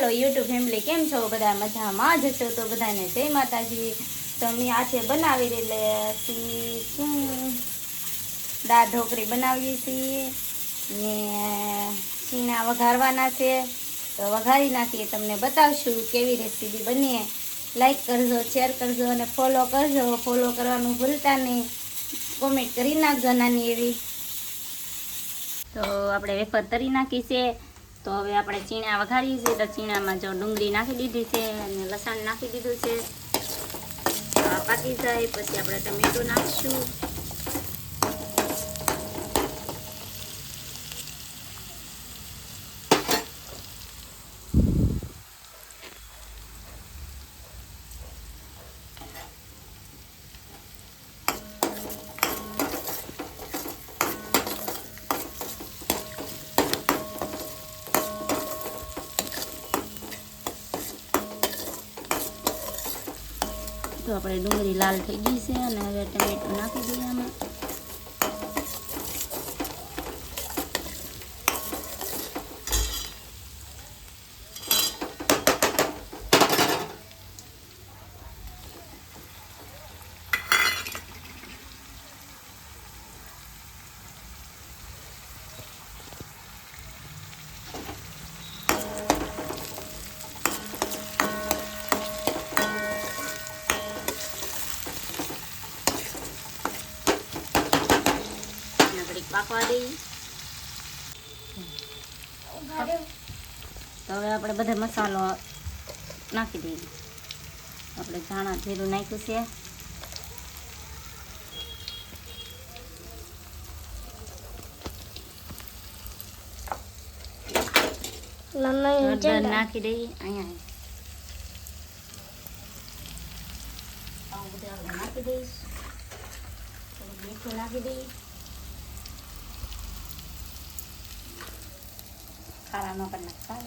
હાલો YouTube family, કેમ છો? બધા મજામાં જ છો? તો બધાને જય માતાજી. તો અમે આજે બનાવી રહેલી શું દાળ ઢોકળી બનાવીએ છીએ ને ચીણા વઘારવાના છે. તો વઘારી નાખીએ, તમને બતાવશું કેવી રેસીપી બનીએ. લાઈક કરજો, શેર કરજો અને ફોલો કરજો. ફોલો કરવાનું ભૂલતા નહીં. કોમેન્ટ કરી નાખજો નાની એવી. તો આપણે વેફર તરી નાખી છે. તો હવે આપણે ચીણા વઘારીએ છીએ. તો ચીણામાં જો ડુંગળી નાખી દીધી છે અને લસણ નાખી દીધું છે. તો આ પાકી જાય પછી આપણે ટમેટું નાખીશું. તો આપણે ડુંગળી લાલ થઈ ગઈ છે અને હવે ટમેટું નાખી દઈએ આમાં. પાકવા દઈએ. તો હવે આપણે બધો મસાલો નાખી દઈએ. આપણે ધાણા જીરું નાખ્યું છે. હળદર નાખી દઈએ. અહીંયા આવું બધું આપણે નાખી દઈશ. થોડું મીઠું નાખી દઈએ. ખાવાનો પણ નાખતા